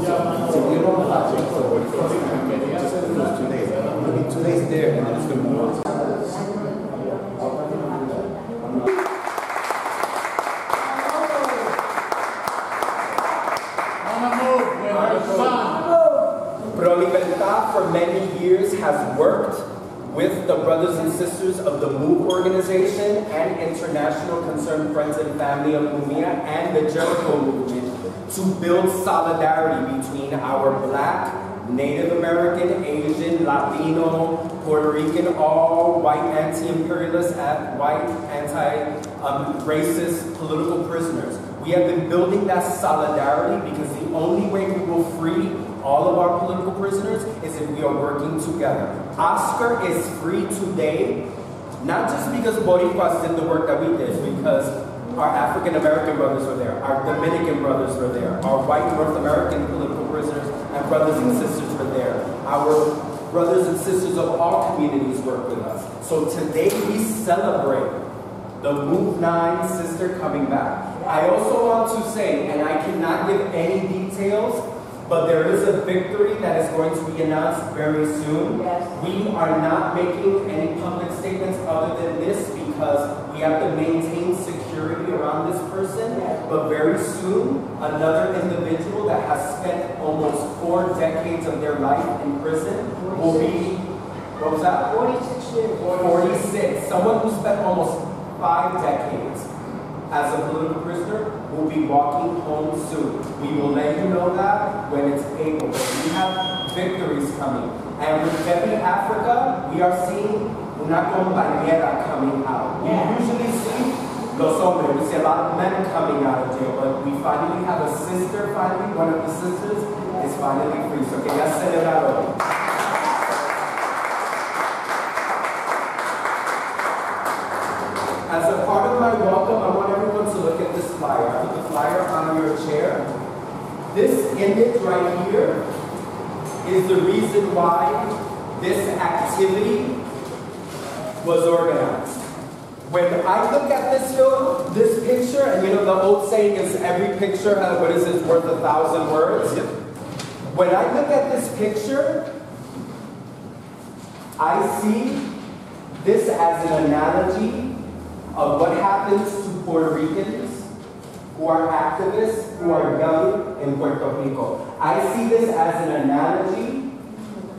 So we don't have it, so it's just for those 2 days. It'll be 2 days there, and then it's going to move on. Pro Libertad for many years has worked with the brothers and sisters of the MOVE organization and International Concerned Friends and Family of Mumia and the Jericho movement to build solidarity between our Black, Native American, Asian, Latino, Puerto Rican, all white anti-imperialist, white anti-racist political prisoners. We have been building that solidarity because the only way we will free all of our political prisoners is if we are working together. Oscar is free today, not just because Boricuas did the work that we did, because our African American brothers were there, our Dominican brothers were there, our white North American political prisoners and brothers and sisters were there. Our brothers and sisters of all communities work with us. So today we celebrate the Move 9 sister coming back. I also want to say, and I cannot give any details, but there is a victory that is going to be announced very soon. Yes. We are not making any public statements other than this because we have to maintain security around this person. Yes. But very soon, another individual that has spent almost 4 decades of their life in prison will be, what was that? 46 years. 46. Someone who spent almost 5 decades as a political prisoner will be walking home soon. We will let you know that when it's able. But we have victories coming. And with Baby Africa, we are seeing una compañera coming out. We usually see los hombres, we see a lot of men coming out of jail, but we finally have a sister, one of the sisters is finally free. So que ya celebraron. As a part of my welcome, I want everyone to look at this flyer. I put the flyer on your chair. This image right here is the reason why this activity was organized. When I look at this picture, and you know the old saying is every picture, what is it, worth 1,000 words? Yep. When I look at this picture, I see this as an analogy of what happens to Puerto Ricans who are activists, who are young in Puerto Rico. I see this as an analogy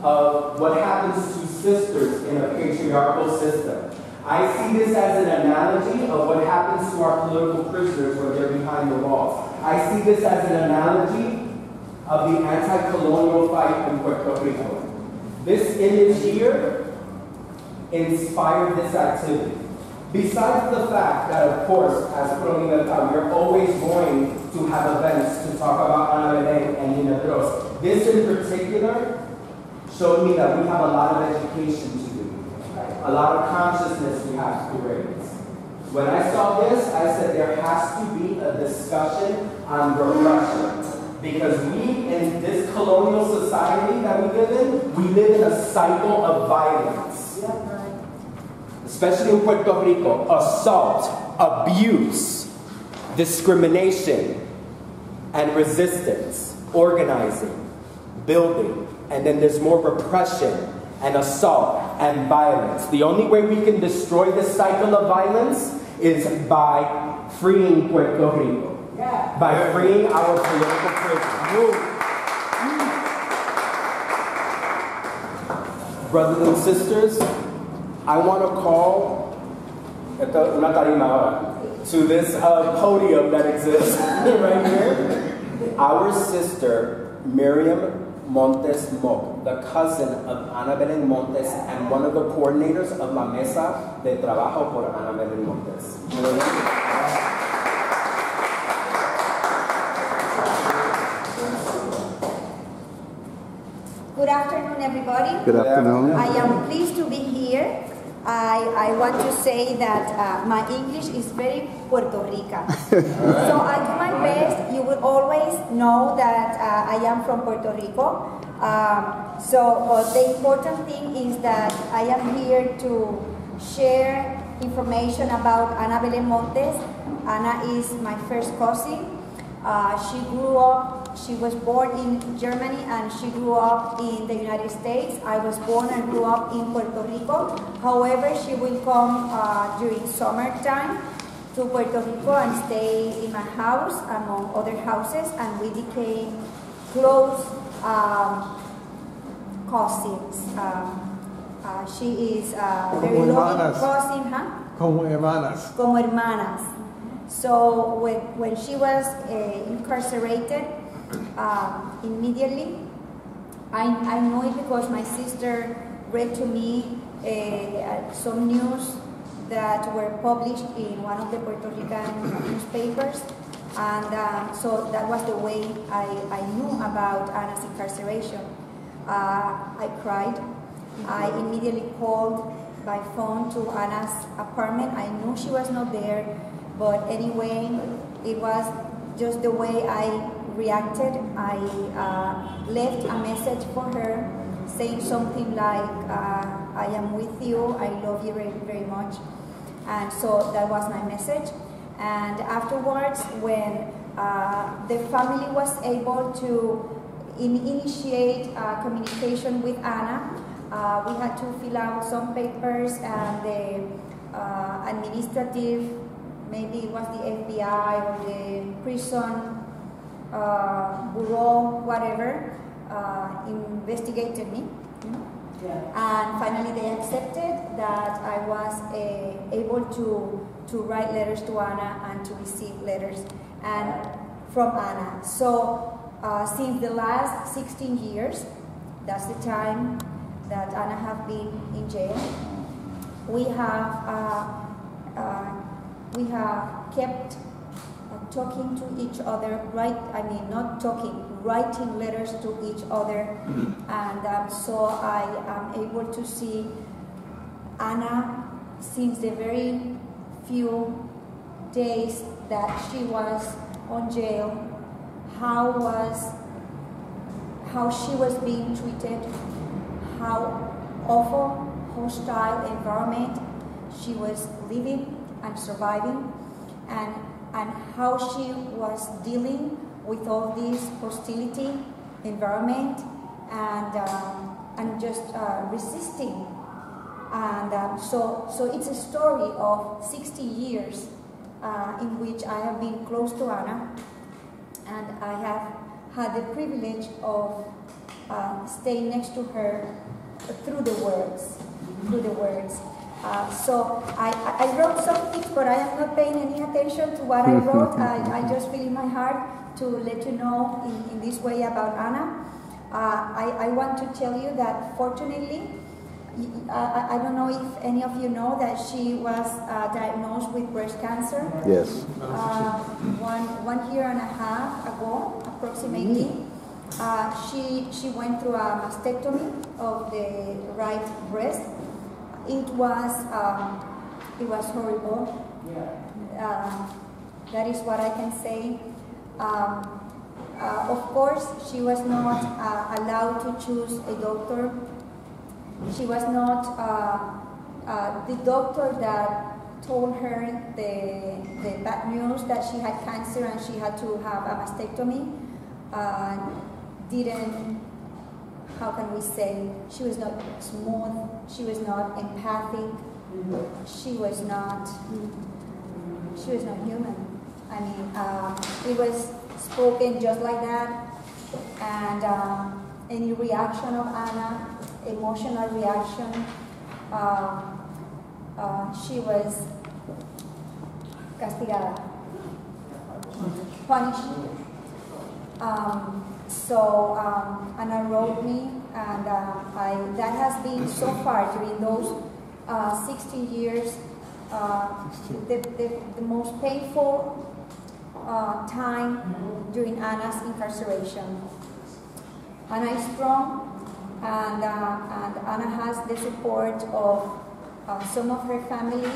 of what happens to sisters in a patriarchal system. I see this as an analogy of what happens to our political prisoners when they're behind the walls. I see this as an analogy of the anti-colonial fight in Puerto Rico. This image here inspired this activity. Besides the fact that, of course, as Pro Libertad, we're always going to have events to talk about Ana Belén and Nina Dros. This in particular showed me that we have a lot of education to do, a lot of consciousness we have to raise. When I saw this, I said there has to be a discussion on repression. Because we, in this colonial society that we live in a cycle of violence. Especially in Puerto Rico, assault, abuse, discrimination, and resistance, organizing, building, and then there's more repression and assault and violence. The only way we can destroy this cycle of violence is by freeing Puerto Rico, by freeing our political prisoners. Brothers and sisters, I want to call to this podium that exists right here, our sister Miriam Montes Mock, the cousin of Ana Belén Montes and one of the coordinators of La Mesa de Trabajo por Ana Belén Montes. Good afternoon, everybody. Good afternoon. I am pleased to be here. I want to say that my English is very Puerto Rican. So I do my best. You will always know that I am from Puerto Rico. The important thing is that I am here to share information about Ana Belén Montes. Ana is my first cousin. She grew up she was born in Germany and she grew up in the United States. I was born and grew up in Puerto Rico. However, she will come during summertime to Puerto Rico and stay in my house among other houses, and we became close cousins. She is a very loving cousin, huh? Como hermanas. Como hermanas. So when she was incarcerated, immediately, I know it because my sister read to me some news that were published in one of the Puerto Rican newspapers, and so that was the way I knew about Anna's incarceration. I cried. I immediately called by phone to Anna's apartment. I knew she was not there, but anyway, it was just the way I reacted. I left a message for her saying something like, I am with you, I love you very, very much. And so that was my message. And afterwards, when the family was able to initiate communication with Anna, we had to fill out some papers, and the administrative, maybe it was the FBI or the prison bureau, whatever, investigated me. And finally they accepted that I was able to write letters to Anna and to receive letters from Anna. So since the last 16 years, that's the time that Anna have been in jail, we have kept talking to each other, writing letters to each other, and so I am able to see Anna since the very few days that she was on jail, how she was being treated, how awful, hostile environment she was living and surviving, and how she was dealing with all this hostility environment and just resisting. And so it's a story of 60 years in which I have been close to Anna, and I have had the privilege of staying next to her through the words. So I wrote some things, but I am not paying any attention to what I wrote. I just feel in my heart to let you know in this way about Anna. I want to tell you that fortunately, I don't know if any of you know that she was diagnosed with breast cancer. Yes. 1 year and a half ago, approximately. She went through a mastectomy of the right breast. It was horrible. That is what I can say. Of course, she was not allowed to choose a doctor. She was not the doctor that told her the bad news that she had cancer and she had to have a mastectomy. Didn't, how can we say, she was not smooth, she was not empathic, she was not human. I mean, it was spoken just like that, and any reaction of Anna, emotional reaction, she was castigada, punished. So Anna wrote me, and that has been so far during those 16 years the most painful time during Anna's incarceration. Anna is strong, and Anna has the support of some of her family,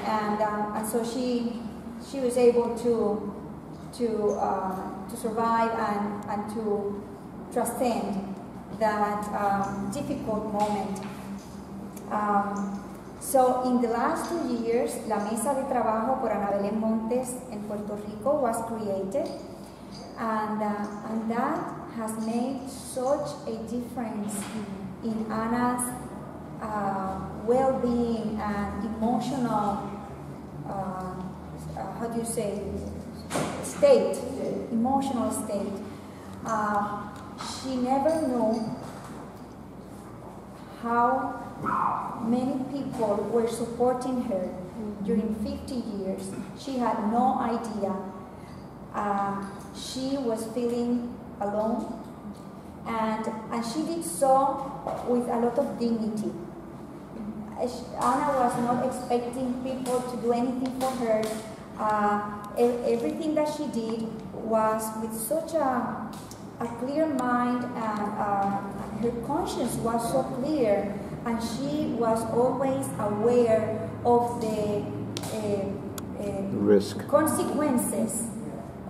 and so she was able to survive and to transcend that difficult moment. So in the last 2 years, La Mesa de Trabajo por Ana Belén Montes in Puerto Rico was created. And that has made such a difference in Anna's well-being and emotional, how do you say, state, emotional state. She never knew how many people were supporting her during 50 years. She had no idea. She was feeling alone, and she did so with a lot of dignity. Anna was not expecting people to do anything for her. Everything that she did was with such a clear mind, and her conscience was so clear, and she was always aware of the risk, consequences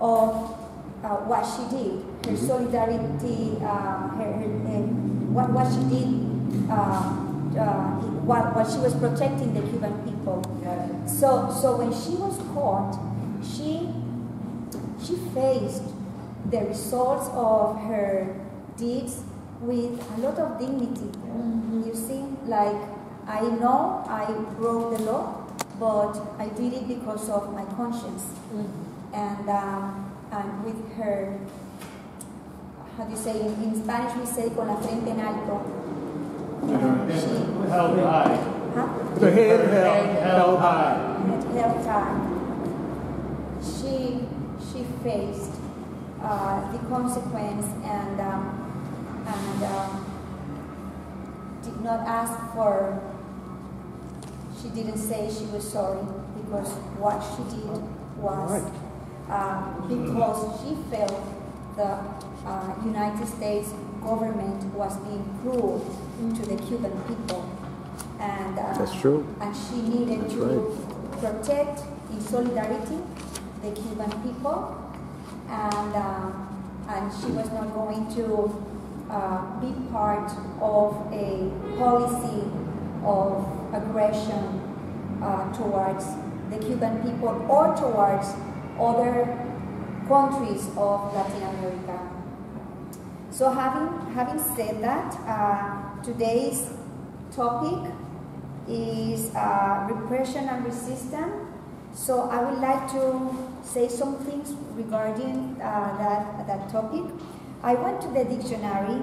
of what she did, her solidarity, what she did, while she was protecting the Cuban people. So when she was caught, she faced the results of her deeds with a lot of dignity. You see, like, I know I broke the law, but I did it because of my conscience. And with her, how do you say, in Spanish we say con la frente en alto. She held high. the head held high. Held high. She faced the consequence and did not ask for. She didn't say she was sorry, because what she did was because she felt the United States government was being cruel to the Cuban people, and that's true. And she needed to protect in solidarity the Cuban people, and she was not going to be part of a policy of aggression towards the Cuban people or towards other countries of Latin America. So having said that, today's topic is repression and resistance. So I would like to say some things regarding that topic. I went to the dictionary,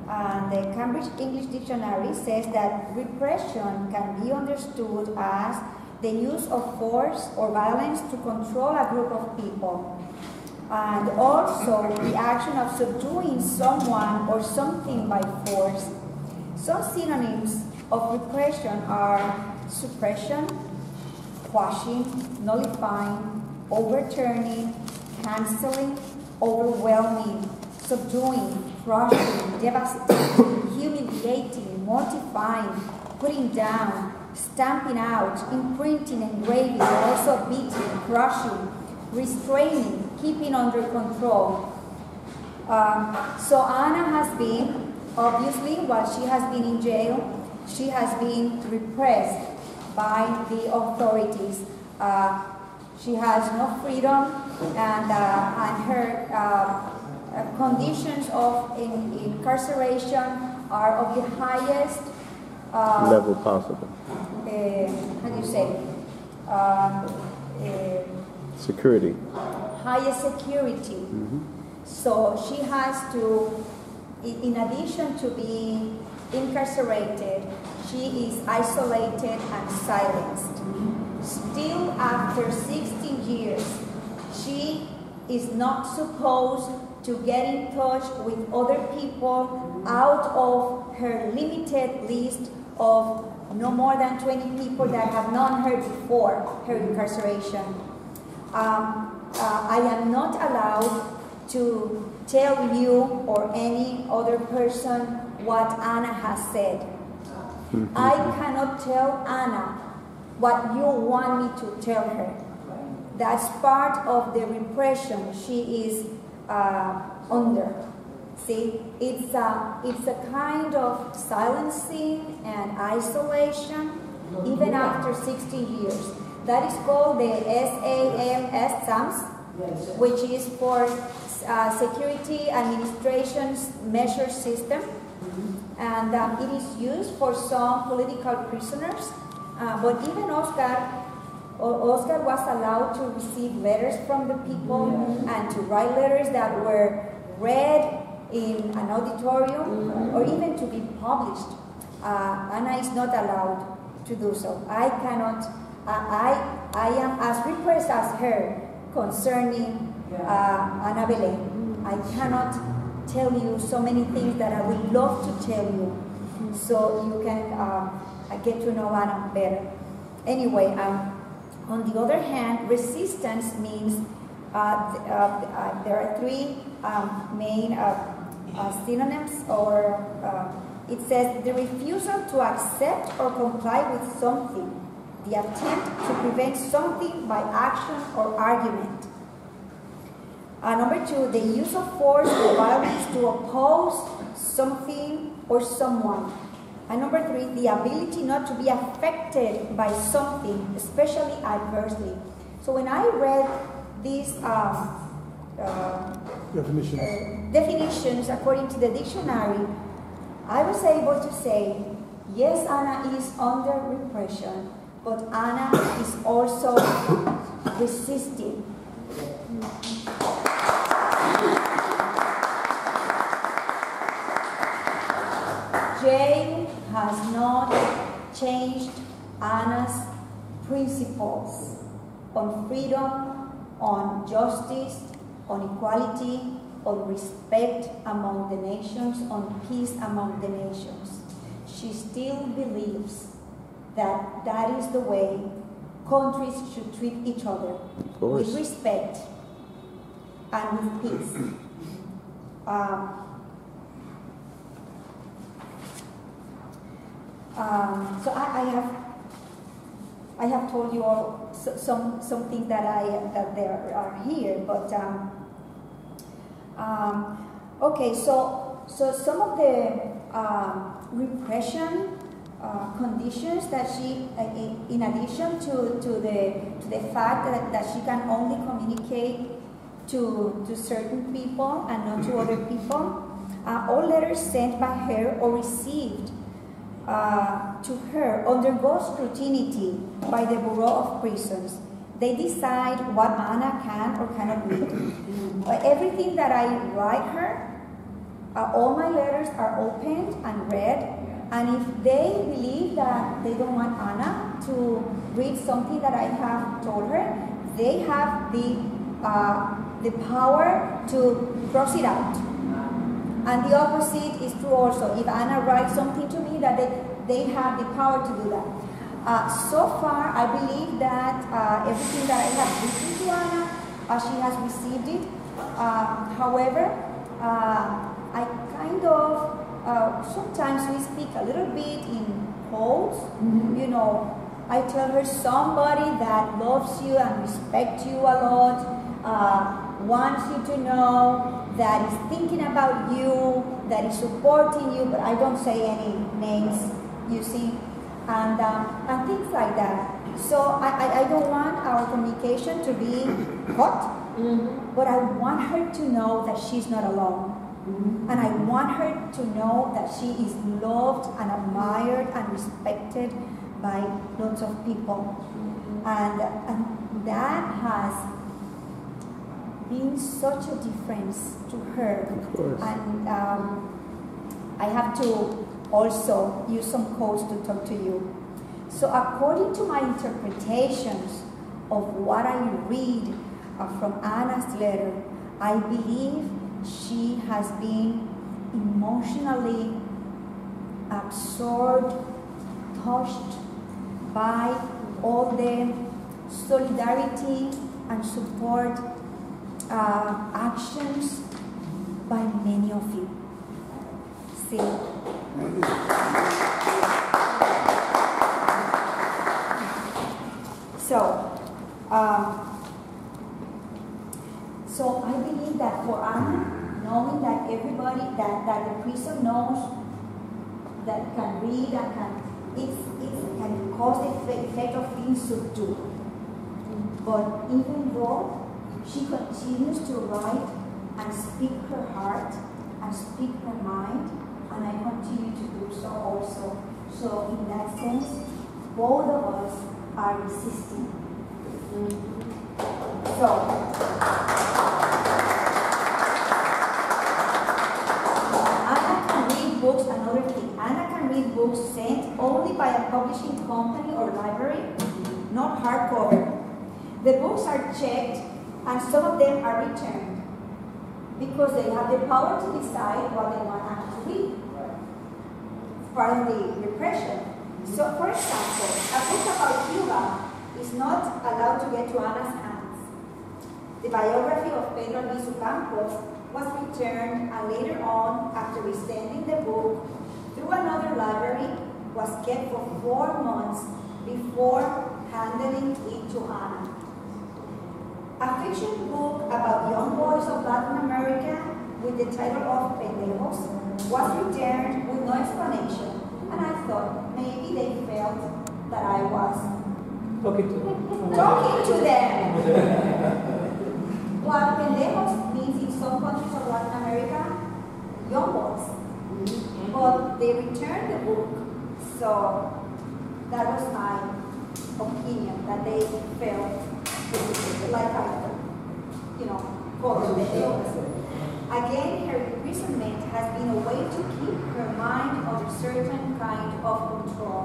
and the Cambridge English Dictionary says that repression can be understood as the use of force or violence to control a group of people, and also the action of subduing someone or something by force. Some synonyms of repression are suppression, quashing, nullifying, overturning, canceling, overwhelming, subduing, crushing, devastating, humiliating, mortifying, putting down, stamping out, imprinting, engraving, also beating, crushing, restraining, keeping under control. So Anna has been, obviously, while she has been in jail, she has been repressed by the authorities. She has no freedom, and her conditions of incarceration are of the highest level possible. How do you say? Security. Highest security. So she has to, in addition to being incarcerated, she is isolated and silenced. Still, after 16 years, she is not supposed to get in touch with other people out of her limited list of no more than 20 people that have known her before her incarceration. I am not allowed to tell you or any other person what Anna has said. I cannot tell Anna what you want me to tell her. That's part of the repression she is under. See, it's a kind of silencing and isolation even after 60 years. That is called the SAMS, which is for security administration's measure system, and it is used for some political prisoners. But even Oscar was allowed to receive letters from the people and to write letters that were read in an auditorium or even to be published. Anna is not allowed to do so. I cannot. I am as repressed as her concerning Ana Belén. I cannot tell you so many things that I would love to tell you, so you can get to know Anna better. Anyway, on the other hand, resistance means there are three main synonyms, or it says the refusal to accept or comply with something, the attempt to prevent something by action or argument. Number two, the use of force or violence to oppose something or someone. And number three, the ability not to be affected by something, especially adversely. So when I read these definitions according to the dictionary, I was able to say, yes, Anna is under repression, but Anna is also resisting. Jail has not changed Anna's principles on freedom, on justice, on equality, on respect among the nations, on peace among the nations. She still believes that that is the way countries should treat each other, with respect and with peace. So I have told you all some things that there are here, but okay. So some of the repression conditions that she, in addition to the fact that she can only communicate to certain people and not to other people, all letters sent by her or received to her undergo scrutiny by the Bureau of Prisons. They decide what Anna can or cannot read. Everything that I write her, all my letters are opened and read, and if they believe that they don't want Anna to read something that I have told her, they have the power to cross it out. And the opposite is true also. If Anna writes something to me, that they have the power to do that. So far, I believe that everything that I have written to Anna, she has received it. However, I kind of, sometimes we speak a little bit in codes. You know, I tell her somebody that loves you and respects you a lot, wants you to know, that is thinking about you, that is supporting you, but I don't say any names, you see, and things like that. So I don't want our communication to be hot, but I want her to know that she's not alone. And I want her to know that she is loved and admired and respected by lots of people. And that has been such a difference to her. And I have to also use some quotes to talk to you. So according to my interpretations of what I read from Anna's letter, I believe she has been emotionally absorbed, touched by all the solidarity and support actions by many of you. See? So I believe that for Anna, knowing that everybody, that the prison knows that can read and it can cause the effect of being subdued. But even though She continues to write and speak her heart and speak her mind, and I continue to do so also. So in that sense, both of us are resisting. So, Anna can read books, another thing. Anna can read books sent only by a publishing company or library, not hardcover. The books are checked and some of them are returned because they have the power to decide what they want Anna to read. It's part of the repression. So, for example, a book about Cuba is not allowed to get to Anna's hands. The biography of Pedro Luis Campos was returned, and later on, after resending the book through another library, was kept for 4 months before handing it to Anna. A fiction book about young boys of Latin America with the title of Pendejos was returned with no explanation, and I thought maybe they felt that I was talking to them. What Pendejos means in some countries of Latin America, young boys. But they returned the book, so that was my opinion, that they felt like I, called Pendejos. Again, her imprisonment has been a way to keep her mind under certain kind of control.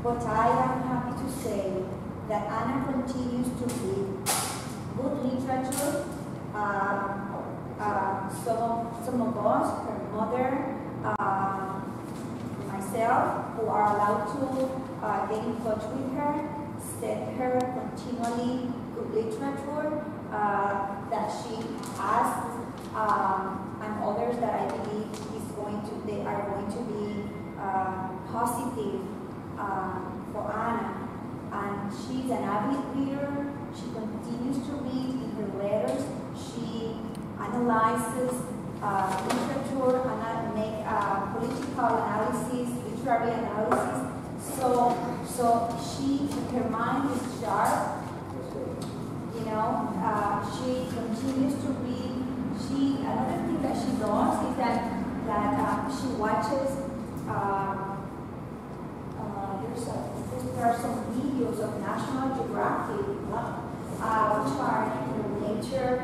But I am happy to say that Anna continues to read good literature. Some of us, her mother, myself, who are allowed to get in touch with her, send her continually good literature that she asks, and others that I believe they are going to be positive for Anna. And she's an avid reader. She continues to read in her letters. She analyzes literature and make political analysis, literary analysis. So her mind is sharp. She continues to read. Another thing that she does is that she watches. There are some videos of National Geographic, which are nature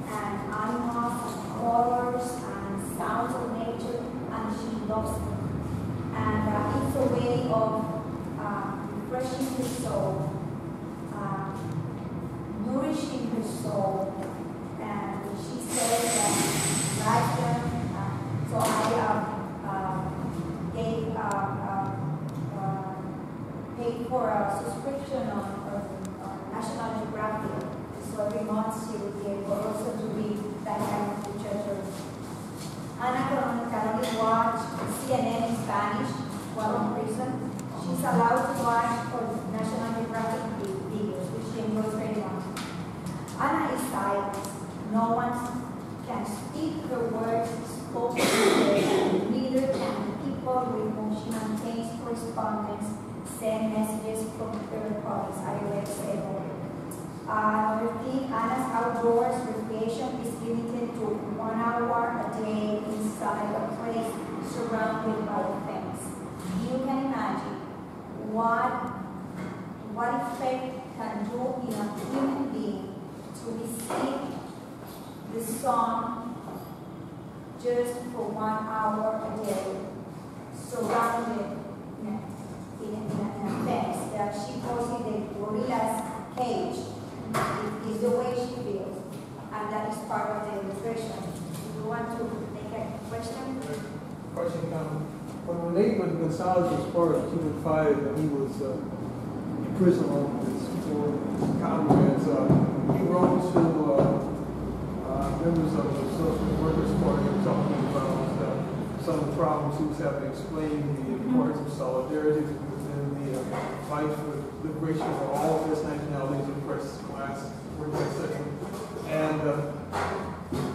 and animals and colors and sounds of nature, and she loves them. And it's a way of refreshing her soul, nourishing her soul. And she says that she likes them. So I paid for a subscription on National Geographic. So every month she would be able also to read that kind of literature. Anna can only watch CNN in Spanish while in prison. She's allowed to watch for National Geographic videos, which she enjoys very much. Anna is silent. No one can speak her words spoken today. Neither can people with whom she maintains correspondence send messages from the recordings. I already said that. Another thing, Anna's outdoors recreation is limited to 1 hour a day inside a place surrounded by a fence. You can imagine what effect can do in a human being to receive the sun just for 1 hour a day, surrounded in a fence that she calls it the gorilla's cage. It is the way she feels, and that is part of the repression. Do you want to make a question? Question comment. When Nathan Gonzalez was part of Cuban 5 and he was in prison on his four comrades, he wrote to members of the Social Workers Party talking about some of the problems he was having to explain, the importance of solidarity within the fight for liberation for all of nationalities, oppressed class, etc. And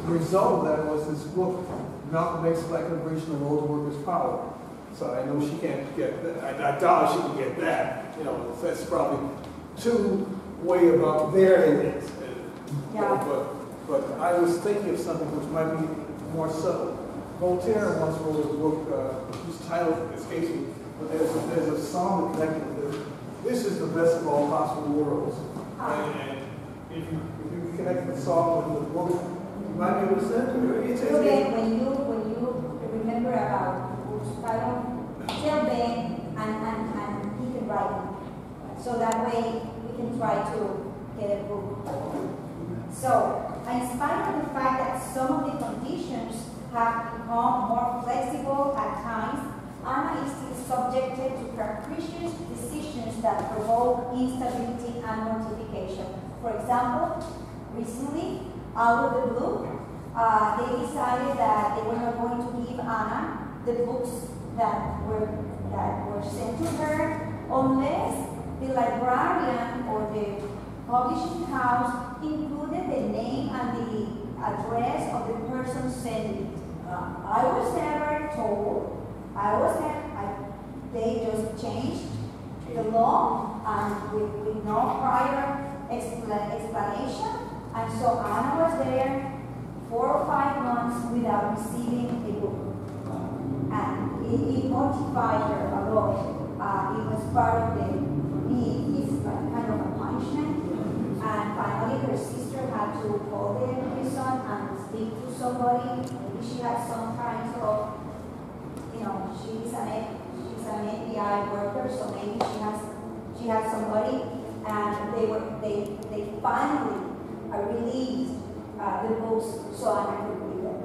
the result of that was this book, Malcolm X's Black Liberation and World Workers' Power. So I know she can't get that. I doubt she can get that. That's probably too way above their limits. Yeah. But I was thinking of something which might be more subtle. Voltaire once wrote a book whose title escapes me, but there's a song connected with this. This is the best of all possible worlds. And if you connect the song with the book, you might be able to send it. When you remember about the book's title, tell Ben and he can write it. So that way we can try to get a book. So, in spite of the fact that some of the conditions have become more flexible at times, Anna is still subjected to capricious decisions that provoke instability and mortification. For example, recently, out of the blue, they decided that they were not going to give Anna the books that were sent to her unless the librarian or the publishing house included the name and the address of the person sending it. I was never told. They just changed the law and with no prior explanation. And so Anna was there 4 or 5 months without receiving a book. And it mortified her a lot. It was part of for me, it's kind of a punishment. And finally her sister had to call the prison and speak to somebody. Maybe she had some kind of, she's an FBI worker, so maybe she has somebody, and they finally released the books so Anna could read them.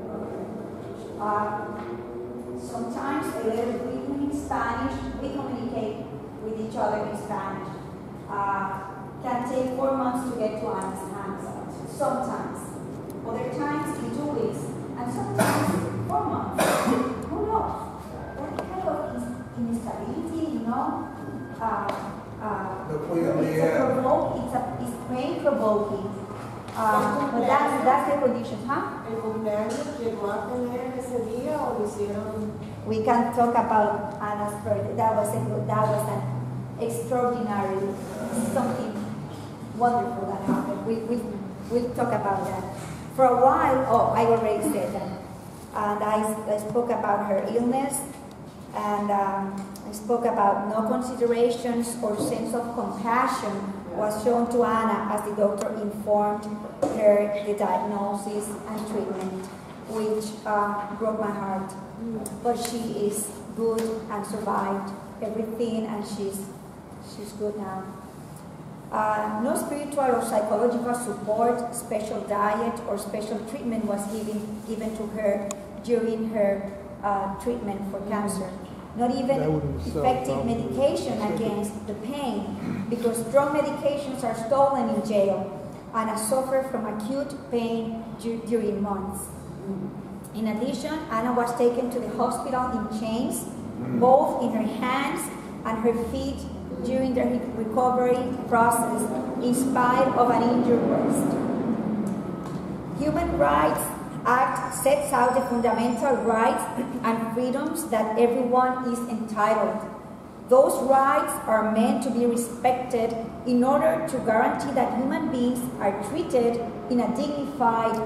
Sometimes a little written in Spanish, we communicate with each other in Spanish. Can take 4 months to get to Anna's hands. Sometimes. Other times in 2 weeks. And sometimes 4 months. Who knows? That kind of instability, it's brain provoking. But that's the condition, huh? ¿El cumpleaños llegó a tener ese día o lo hicieron? We can talk about Anna's birthday. That was an extraordinary, something wonderful that happened. We'll talk about that. For a while, I already said that. And I spoke about her illness, and I spoke about no considerations or sense of compassion was shown to Anna as the doctor informed her the diagnosis and treatment, which broke my heart. But she is good and survived everything, and she's good now. No spiritual or psychological support, special diet, or special treatment was given to her during her treatment for cancer. Not even effective medication against the pain, because strong medications are stolen in jail, and I suffered from acute pain during months. In addition, Anna was taken to the hospital in chains, both in her hands and her feet, during the recovery process, in spite of an injured breast. Human Rights Act sets out the fundamental rights and freedoms that everyone is entitled. Those rights are meant to be respected in order to guarantee that human beings are treated in a dignified,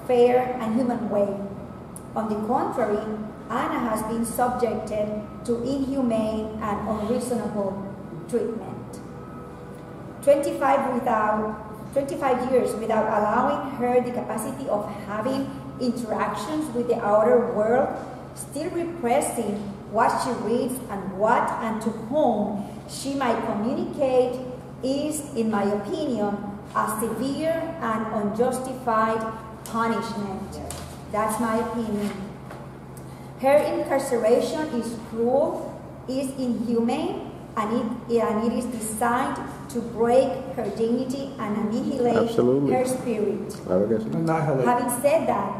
fair, and human way. On the contrary, Anna has been subjected to inhumane and unreasonable treatment. 25 years without allowing her the capacity of having interactions with the outer world, still repressing what she reads and what and to whom she might communicate, is, in my opinion, a severe and unjustified punishment. That's my opinion. Her incarceration is cruel, is inhumane, and it is designed to break her dignity and annihilate her spirit. Having said that,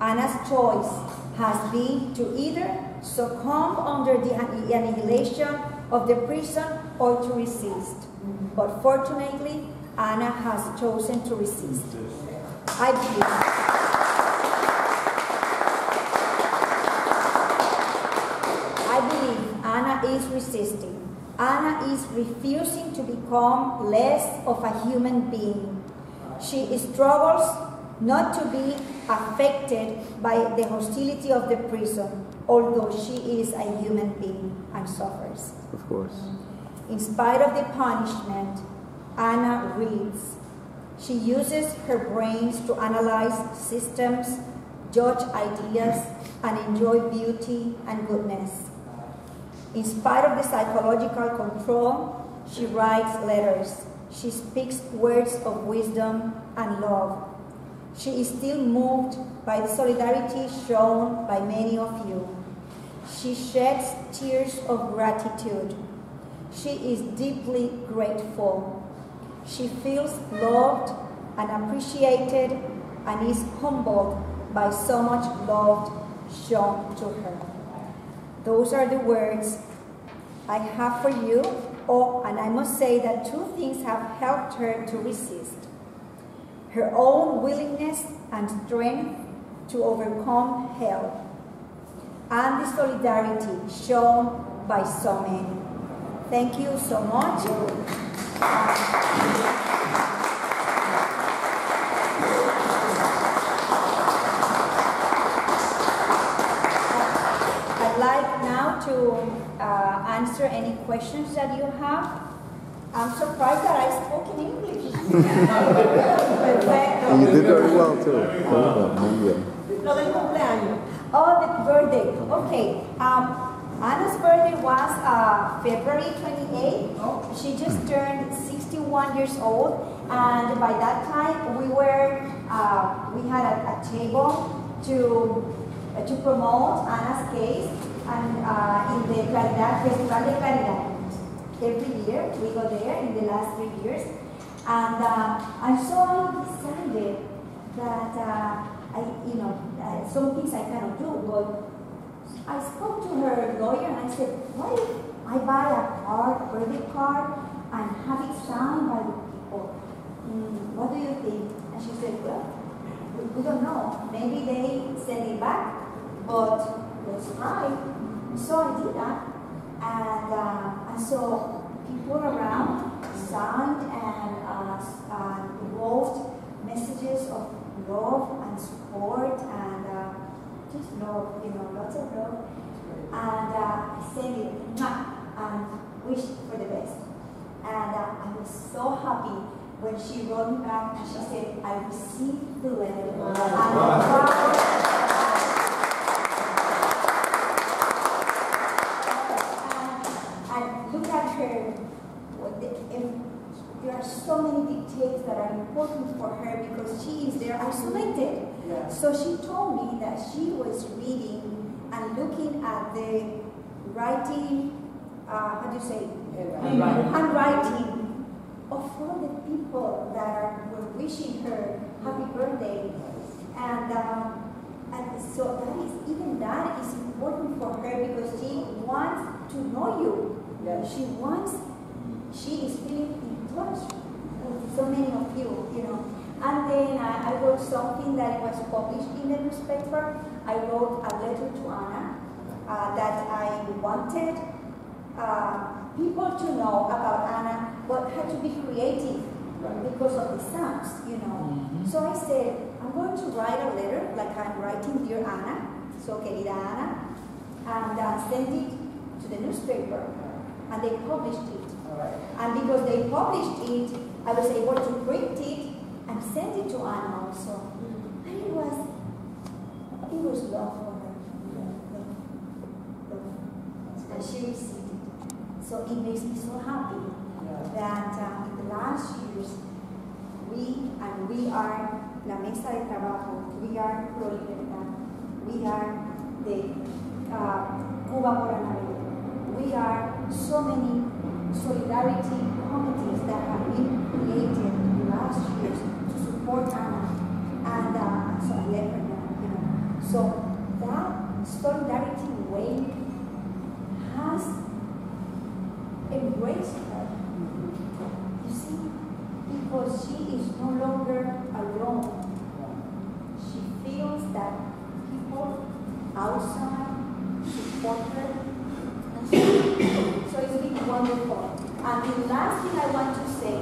Anna's choice has been to either succumb under the annihilation of the prison or to resist. But fortunately, Anna has chosen to resist. I believe Anna is resisting. Anna is refusing to become less of a human being. She struggles not to be affected by the hostility of the prison, although she is a human being and suffers. Of course. In spite of the punishment, Anna reads. She uses her brains to analyze systems, judge ideas, and enjoy beauty and goodness. In spite of the psychological control, she writes letters. She speaks words of wisdom and love. She is still moved by the solidarity shown by many of you. She sheds tears of gratitude. She is deeply grateful. She feels loved and appreciated and is humbled by so much love shown to her. Those are the words I have for you. Oh, and I must say that two things have helped her to resist. Her own willingness and strength to overcome hell, and the solidarity shown by so many. Thank you so much. I'd like now to answer any questions that you have. I'm surprised that I spoke in English. Perfecto. You did very well too. Muy bien. Lo del cumpleaños. Oh, the birthday. Okay. Anna's birthday was February 28th. She just turned 61 years old, and by that time we had a table to promote Anna's case, and in the Claridad, Festival de Claridad. Every year we go there in the last 3 years, and so I decided that some things I cannot do, but I spoke to her lawyer and I said, what if I buy a birthday card and have it signed by people? What do you think? And she said, well, we don't know. Maybe they send it back, but let's try. So I did that, and so people around signed and wrote messages of love and support and just love, lots of love. And I sent it and wished for the best. And I was so happy when she wrote me back and she said, I received the letter. And I'm proud. And look at her. There are so many details that are important for her because she is there isolated. Yeah. So she told me that she was reading and looking at the writing, handwriting of all the people that were wishing her happy birthday. And so that is important for her because she wants to know you. Yeah. She is feeling in touch with so many of you, And then I wrote something that was published in the newspaper. I wrote a letter to Anna that I wanted people to know about Anna, but had to be creative because of the sounds, So I said, I'm going to write a letter like I'm writing Dear Anna, so querida Anna, and send it to the newspaper. And they published it. And because they published it, I was able to print it and send it to Anna also. And it was love for her. Love. And she received it. So it makes me so happy that in the last years, we are La Mesa de Trabajo, we are Pro Libertad, we are the Cuba por Anabel. We are so many solidarity committees that have been created in the last years to support Anna, and so I let her know, So that solidarity wave has embraced her, you see, because she is no longer alone. She feels that people outside support her. So it's been wonderful. And the last thing I want to say,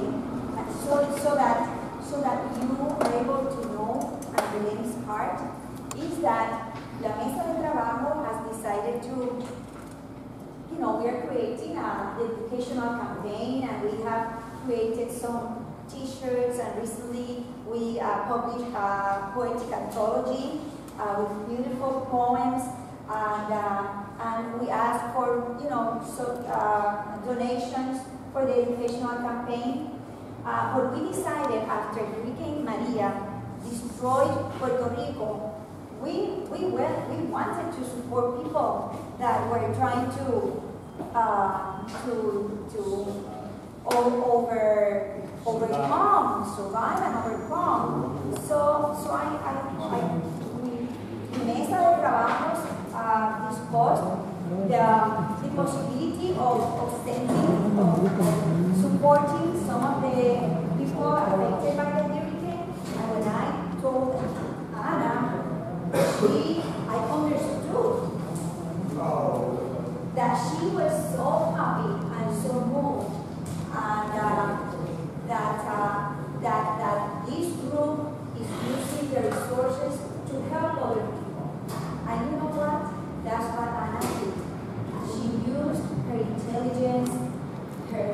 so so that you are able to know at Belen's heart, is that La Mesa de Trabajo has decided to, we are creating an educational campaign, and we have created some t-shirts, and recently we published a poetic anthology with beautiful poems, and we asked for, donations for the educational campaign. But we decided after Hurricane Maria destroyed Puerto Rico, we wanted to support people that were trying to overcome, survive and overcome. So Mesa de Trabajos discussed the possibility of sending, of supporting some of the people affected by the hurricane. And when I told Anna, I understood that she was so happy and so moved, and that this group is using the resources to help other people. And you know what? That's what Anna did. She used her intelligence, her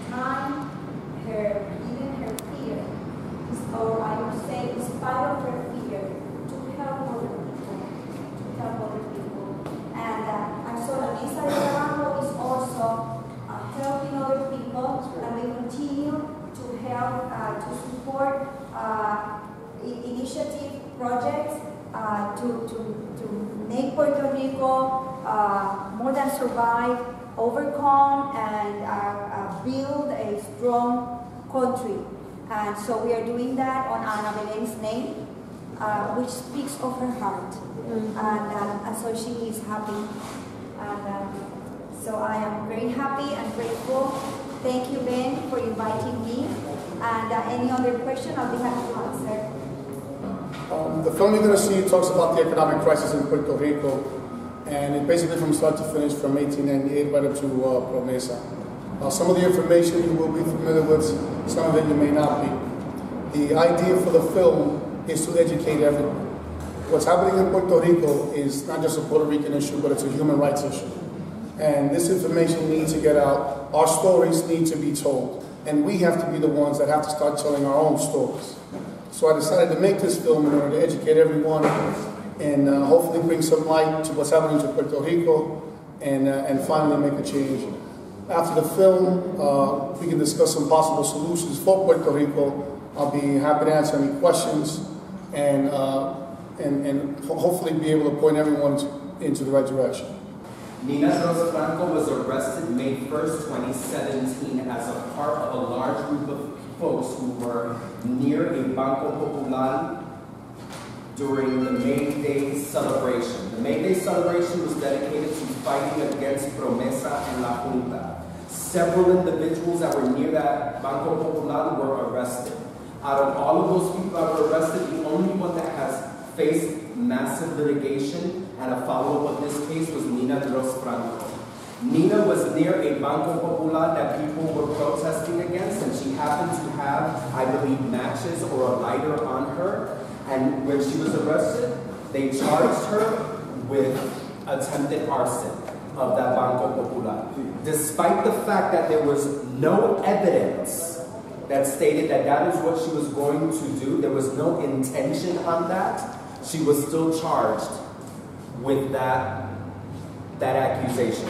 time, even her fear, or I would say, in spite of her fear, to help other people. And so La Mesa de Trabajo is also helping other people, and we continue to help to support initiative projects to make Puerto Rico more than survive, overcome, and build a strong country. And so we are doing that on Ana Belen's name, which speaks of her heart. And so she is happy. And so I am very happy and grateful. Thank you, Ben, for inviting me. And any other question, I'll be happy to answer. The film you're going to see talks about the economic crisis in Puerto Rico, and it basically from start to finish from 1898 right up to Promesa. Some of the information you will be familiar with, some of it you may not be. The idea for the film is to educate everyone. What's happening in Puerto Rico is not just a Puerto Rican issue, but it's a human rights issue. And this information needs to get out. Our stories need to be told. And we have to be the ones that have to start telling our own stories. So I decided to make this film in order to educate everyone and hopefully bring some light to what's happening to Puerto Rico and finally make a change. After the film, we can discuss some possible solutions for Puerto Rico. I'll be happy to answer any questions and hopefully be able to point everyone into the right direction. Nina Rosa Franco was arrested May 1st, 2017 as a part of a large group of folks who were near a Banco Popular during the May Day celebration. The May Day celebration was dedicated to fighting against Promesa and La Junta. Several individuals that were near that Banco Popular were arrested. Out of all of those people that were arrested, the only one that has faced massive litigation and a follow-up of this case was Nina Rosa Franco. Nina was near a Banco Popular that people were protesting against, and she happened to have, I believe, matches or a lighter on her. And when she was arrested, they charged her with attempted arson of that Banco Popular. Despite the fact that there was no evidence that stated that that is what she was going to do, there was no intention on that, she was still charged with that accusation.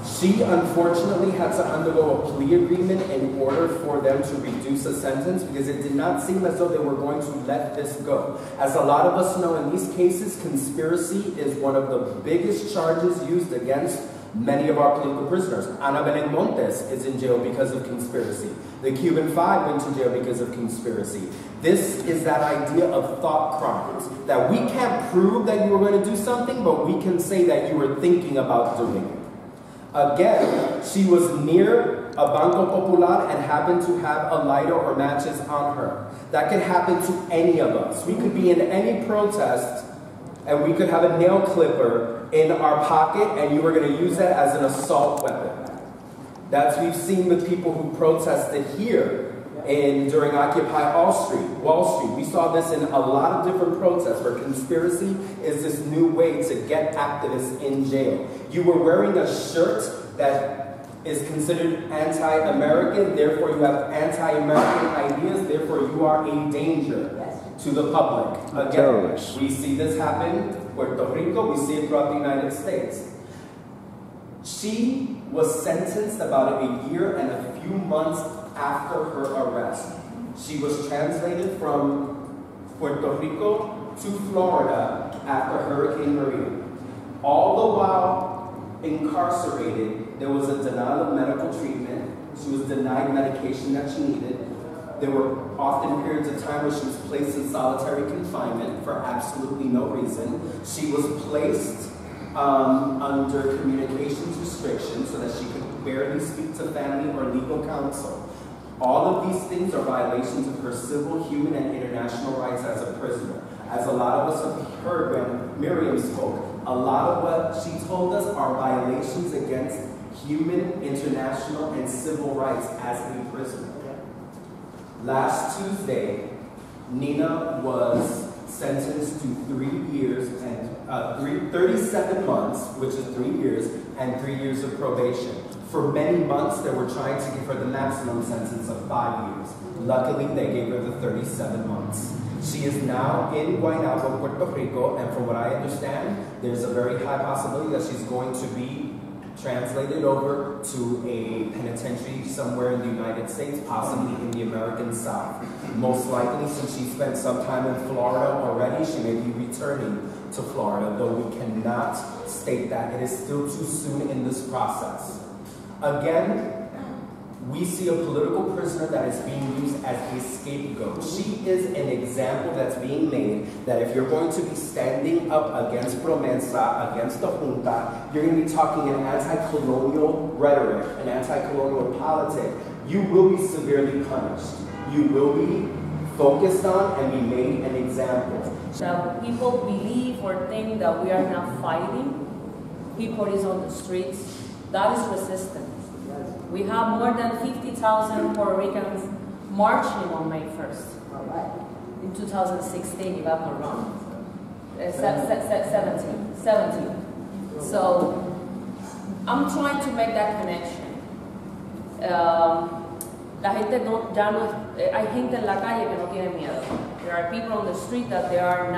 She unfortunately had to undergo a plea agreement in order for them to reduce a sentence because it did not seem as though they were going to let this go. As a lot of us know, in these cases, conspiracy is one of the biggest charges used against many of our political prisoners. Ana Belén Montes is in jail because of conspiracy. The Cuban Five went to jail because of conspiracy. This is that idea of thought crimes, that we can't prove that you were going to do something, but we can say that you were thinking about doing it. Again, she was near a Banco Popular and happened to have a lighter or matches on her. That could happen to any of us. We could be in any protest and we could have a nail clipper in our pocket and you were going to use that as an assault weapon. That's we've seen with people who protested here And during Occupy Wall Street, we saw this in a lot of different protests where conspiracy is this new way to get activists in jail. You were wearing a shirt that is considered anti-American, therefore you have anti-American ideas, therefore you are a danger to the public. Again, we see this happen in Puerto Rico, we see it throughout the United States. She was sentenced about a year and a few months after her arrest. She was translated from Puerto Rico to Florida after Hurricane Maria. All the while incarcerated, there was a denial of medical treatment. She was denied medication that she needed. There were often periods of time where she was placed in solitary confinement for absolutely no reason. She was placed under communications restrictions so that she could barely speak to family or legal counsel. All of these things are violations of her civil, human, and international rights as a prisoner. As a lot of us have heard when Miriam spoke, a lot of what she told us are violations against human, international, and civil rights as a prisoner. Last Tuesday, Nina was sentenced to 3 years and 37 months, which is 3 years, and 3 years of probation. For many months, they were trying to give her the maximum sentence of 5 years. Luckily, they gave her the 37 months. She is now in Guaynabo, Puerto Rico, and from what I understand, there's a very high possibility that she's going to be translated over to a penitentiary somewhere in the United States, possibly in the American South. Most likely, since she spent some time in Florida already, she may be returning to Florida, though we cannot state that. It is still too soon in this process. Again, we see a political prisoner that is being used as a scapegoat. She is an example that's being made that if you're going to be standing up against Promesa, against the junta, you're going to be talking an anti-colonial rhetoric, an anti-colonial politic, you will be severely punished. You will be focused on and be made an example. That people believe or think that we are not fighting, people is on the streets, that is resistance. We have more than 50,000 Puerto Ricans marching on May 1st. In 2016, if I'm not wrong. 17. So, I'm trying to make that connection. La gente no, ya no, hay gente en la calle que no tiene miedo. There are people on the street that they are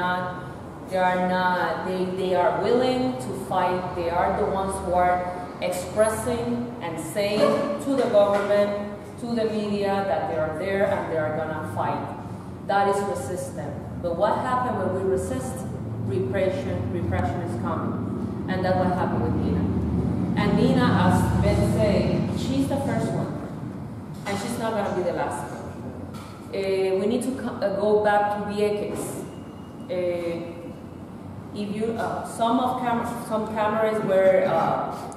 willing to fight. They are the ones who are expressing and saying to the government, to the media, that they are there and they are gonna fight. That is resistance. But what happened when we resist? Repression is coming. And that's what happened with Nina. And Nina, as Ben said, she's the first one. And she's not gonna be the last one. We need to go back to Vieques. If you, some cameras were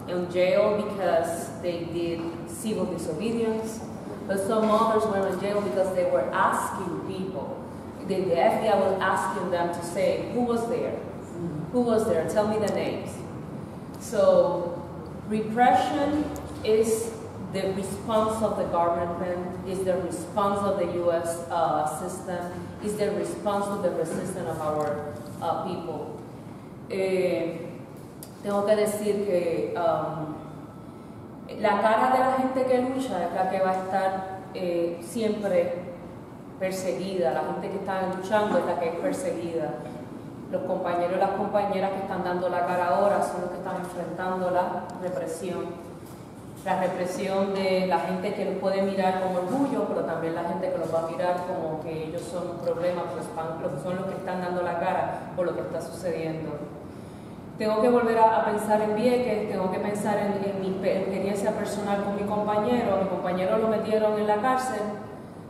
in jail because they did civil disobedience, but some others were in jail because they were asking people. The FBI was asking them to say, who was there? Who was there? Tell me the names. So repression is the response of the government, is the response of the U.S. System, is the response of the resistance of our people. Tengo que decir que la cara de la gente que lucha es la que va a estar siempre perseguida. La gente que está luchando es la que es perseguida. Los compañeros y las compañeras que están dando la cara ahora son los que están enfrentando la represión. La represión de la gente que los puede mirar con orgullo, pero también la gente que los va a mirar como que ellos son un problema, pues son los que están dando la cara por lo que está sucediendo. Tengo que volver a pensar en Vieques, tengo que pensar en mi experiencia personal con mi compañero. A mi compañero lo metieron en la cárcel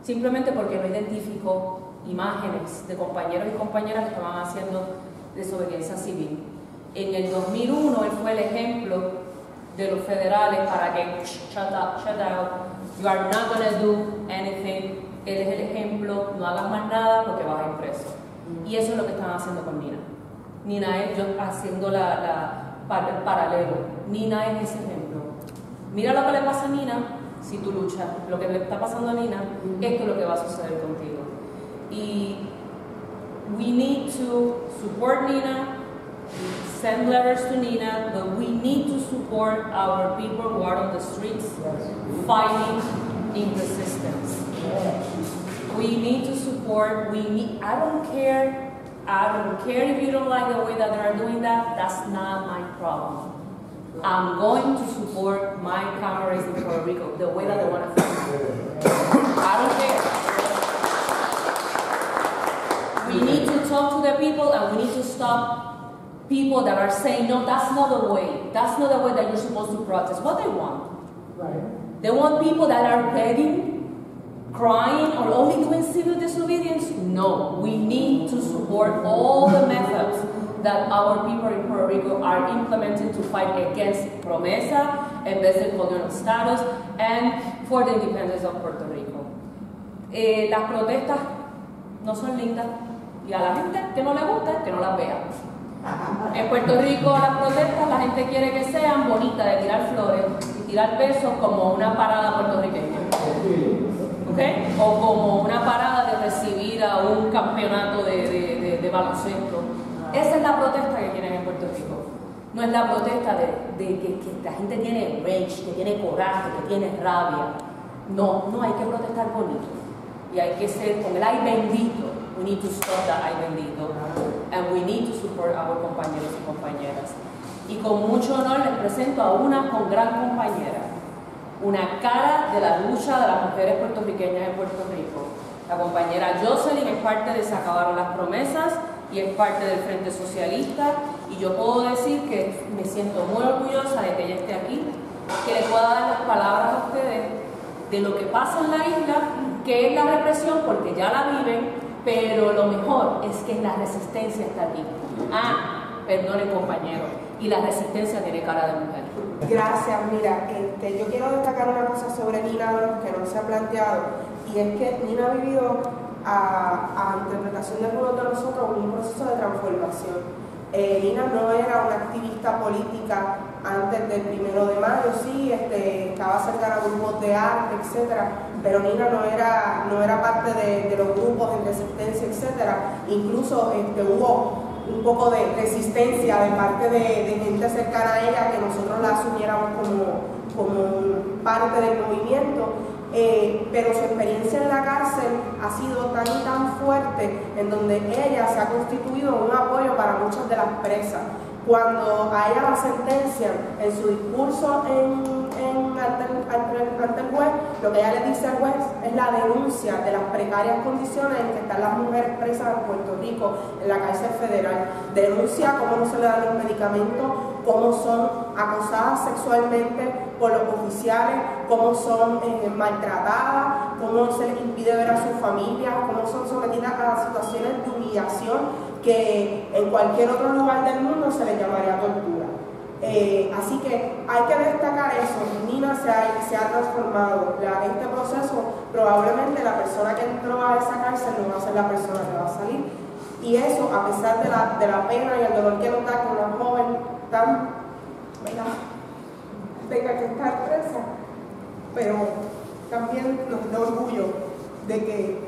simplemente porque no identificó imágenes de compañeros y compañeras que estaban haciendo desobediencia civil. En el 2001 él fue el ejemplo de los federales para que shut out, you are not going to do anything. Él es el ejemplo, no hagas más nada porque vas a ir preso. Y eso es lo que están haciendo con Nina. Nina es yo haciendo el paralelo. Nina es ese ejemplo. Mira lo que le pasa a Nina, si tú luchas. Lo que le está pasando a Nina, esto es lo que va a suceder contigo. Y we need to support Nina, send letters to Nina, but we need to support our people who are on the streets fighting in resistance. We need to support, I don't care if you don't like the way that they are doing that, that's not my problem. I'm going to support my comrades in Puerto Rico the way that they want to fight. I don't care. We need to talk to the people and we need to stop people that are saying, no, that's not the way. That's not the way that you're supposed to protest. What they want? Right. They want people that are begging, crying, or only doing civil disobedience? No, we need to support all the methods that our people in Puerto Rico are implementing to fight against Promesa, en vez del colonial status, and for the independence of Puerto Rico. Las protestas no son lindas, y a la gente que no le gusta, que no las vea. En Puerto Rico las protestas, la gente quiere que sean bonitas, de tirar flores y tirar besos como una parada puertorriqueña. ¿Okay? O como una parada de recibir a un campeonato de baloncesto. Esa es la protesta que quieren en Puerto Rico. No es la protesta de que la gente tiene rage, que tiene coraje, que tiene rabia. No, hay que protestar bonito. Y hay que ser con el ay bendito. We need to stop that ay bendito. And we need to support our compañeros y compañeras. Y con mucho honor les presento a una con gran compañera. Una cara de la lucha de las mujeres puertorriqueñas en Puerto Rico. La compañera Jocelyn es parte de Se Acabaron las Promesas y es parte del Frente Socialista, y yo puedo decir que me siento muy orgullosa de que ella esté aquí, que le pueda dar las palabras a ustedes de lo que pasa en la isla, que es la represión, porque ya la viven, pero lo mejor es que la resistencia está aquí. Perdonen compañeros, y la resistencia tiene cara de mujer. Gracias, mira, yo quiero destacar una cosa sobre Nina que no se ha planteado, y es que Nina ha vivido a interpretación de algunos de nosotros un proceso de transformación. Nina no era una activista política antes del 1 de mayo, sí, estaba cercana a grupos de arte, etcétera, pero Nina no era parte de los grupos en resistencia, etcétera. Incluso hubo un poco de resistencia de parte de gente cercana a ella, que nosotros la asumiéramos como parte del movimiento, pero su experiencia en la cárcel ha sido tan y tan fuerte, en donde ella se ha constituido un apoyo para muchas de las presas. Cuando a ella la sentencian, en su discurso ante el juez, lo que ella le dice al juez es la denuncia de las precarias condiciones en que están las mujeres presas en Puerto Rico, en la cárcel federal. Denuncia cómo no se le dan los medicamentos, cómo son acosadas sexualmente por los oficiales, cómo son maltratadas, cómo se les impide ver a sus familias, cómo son sometidas a situaciones de humillación que en cualquier otro lugar del mundo se les llamaría tortura. Así que hay que destacar eso. Nina se ha transformado. Este proceso, probablemente la persona que entró a esa cárcel no va a ser la persona que va a salir. Y eso, a pesar de la pena y el dolor que nos da que una joven tenga que estar presa, pero también nos da orgullo de que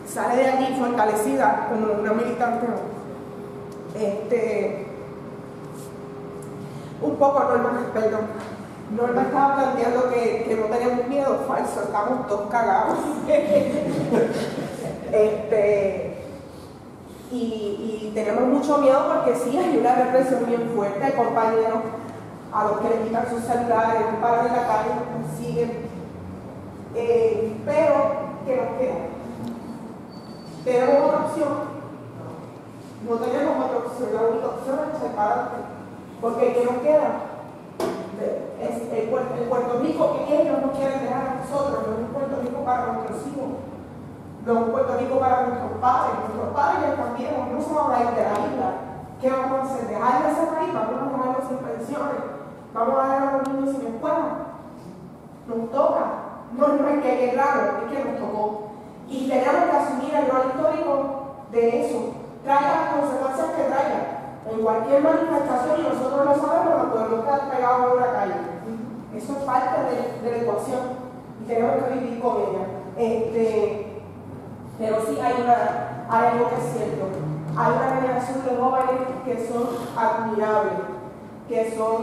sale de allí fortalecida como una militante. Un poco Norma estaba planteando que no tenemos miedo, falso, estamos todos cagados. Y tenemos mucho miedo porque sí, hay una represión bien fuerte, hay compañeros a los que les quitan sus celulares, paran en la calle, nos siguen. Pero, ¿qué nos queda? ¿Tenemos otra opción? No tenemos otra opción, la única opción es separarte. Porque ¿qué nos queda? Es el Puerto Rico que ellos no quieren dejar a nosotros, no es un Puerto Rico para nuestros hijos, no es un Puerto Rico para nuestros padres ya también, no somos a ir de la isla. ¿Qué vamos a hacer? ¿Dejar de ese país? Vamos a dejarlos sin pensiones, vamos a dejar a los niños sin escuela. Nos toca, no es que hay claro, es que nos tocó. Y tenemos que asumir el rol histórico de eso, traiga las consecuencias que traiga. En cualquier manifestación, y nosotros lo sabemos, nos podemos quedar pegados en una calle. Eso es parte de la ecuación. y tenemos que vivir con ella. Pero sí hay algo que es cierto. Hay una generación de jóvenes que son admirables, que son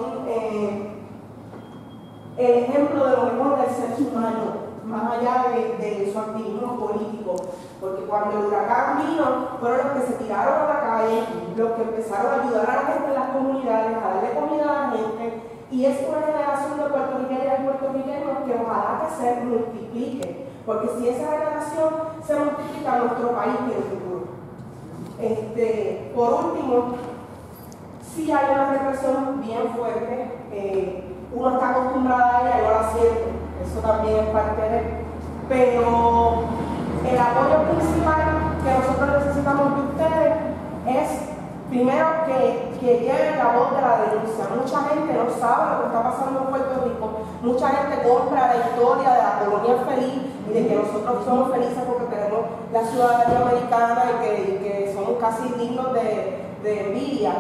el ejemplo de lo mejor del ser humano, más allá de su activismo político. Porque cuando el huracán vino, fueron los que se tiraron a la calle, los que empezaron a ayudar a la gente en las comunidades, a darle comida a la gente. Y es una generación de puertorriqueñas y puertorriqueños que ojalá que se multiplique. Porque si esa generación se multiplica, nuestro país tiene futuro. Por último, sí hay una represión bien fuerte. Uno está acostumbrado a ella y no la siente. Eso también es parte de. Pero el apoyo principal que nosotros necesitamos de ustedes es, primero, que lleven la voz de la denuncia. Mucha gente no sabe lo que está pasando en Puerto Rico. Mucha gente compra la historia de la colonia feliz y de que nosotros somos felices porque tenemos la ciudadanía americana y que somos casi dignos de envidia.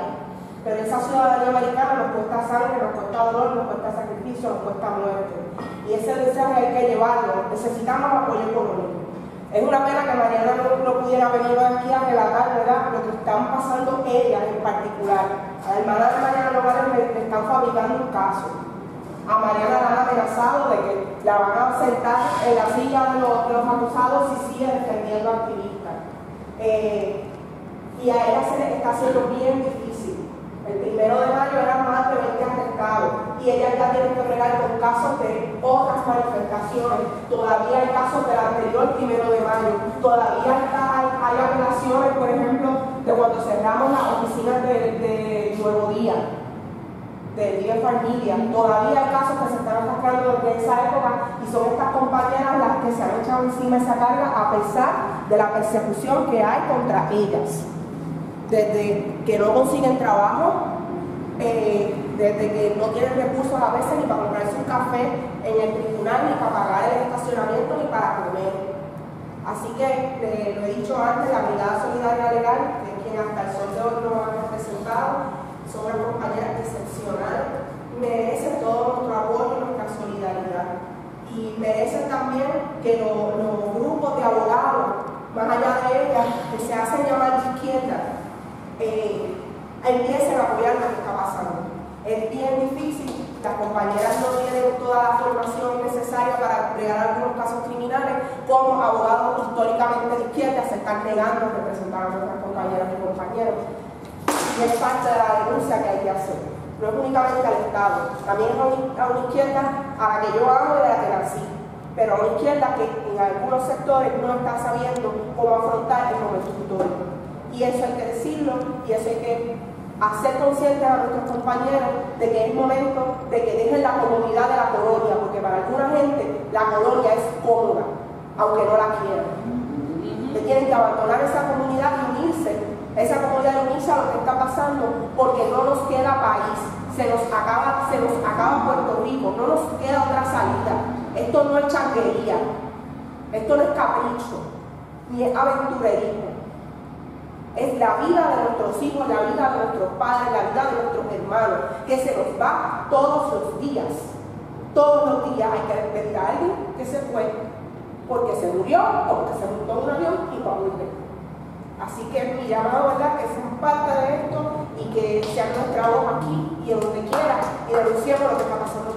Pero esa ciudadanía americana nos cuesta sangre, nos cuesta dolor, nos cuesta sacrificio, nos cuesta muerte. Y ese mensaje hay que llevarlo. Necesitamos apoyo económico. Es una pena que Mariana no pudiera venir aquí a relatar, ¿verdad?, lo que están pasando ellas en particular. A la hermana de Mariana Nogales le están fabricando un caso. A Mariana la han amenazado de que la van a sentar en la silla de los acusados si sigue defendiendo activistas. Y a ella se le está haciendo bien difícil. El 1 de mayo eran más de 20 arrestados y ellas ya tienen que bregar con casos de otras manifestaciones. Todavía hay casos del anterior 1 de mayo. Todavía hay apelaciones, por ejemplo, de cuando cerramos las oficinas de Nuevo Día, del Día de Familia. Todavía hay casos que se están sacando desde esa época y son estas compañeras las que se han echado encima esa carga a pesar de la persecución que hay contra ellas. Desde que no consiguen trabajo, desde que no tienen recursos a veces ni para comprarse un café en el tribunal, ni para pagar el estacionamiento, ni para comer. Así que, lo he dicho antes, la Brigada Solidaria Legal, que es quien hasta el sol de hoy nos ha representado, son unas compañeras excepcionales, merecen todo nuestro apoyo y nuestra solidaridad. Y merecen también que los grupos de abogados, más allá de ellas, que se hacen llamar de izquierda, empiecen a apoyar lo que está pasando. Es bien difícil, las compañeras no tienen toda la formación necesaria para bregar algunos casos criminales, como abogados históricamente de izquierda se están negando a representar a nuestras compañeras y compañeros. Y es parte de la denuncia que hay que hacer. No es únicamente al Estado, también es a una izquierda a la que yo amo y de la que nací, pero a una izquierda que en algunos sectores no está sabiendo cómo afrontar el momento histórico. Y eso hay que decirlo, y eso hay que hacer conscientes a nuestros compañeros de que es momento de que dejen la comunidad de la colonia, porque para alguna gente la colonia es cómoda, aunque no la quieran. Que tienen que abandonar esa comunidad y unirse, a lo que está pasando, porque no nos queda país, se nos acaba Puerto Rico, no nos queda otra salida. Esto no es changuería, esto no es capricho, ni es aventurerismo. Es la vida de nuestros hijos, la vida de nuestros padres, la vida de nuestros hermanos, que se nos va todos los días. Todos los días hay que despedir a alguien que se fue porque se murió o porque se montó en un avión y no vuelve. Así que mi llamado, ¿verdad?, que sean parte de esto y que sean nuestra voz aquí y en donde quiera y denunciemos lo que está pasando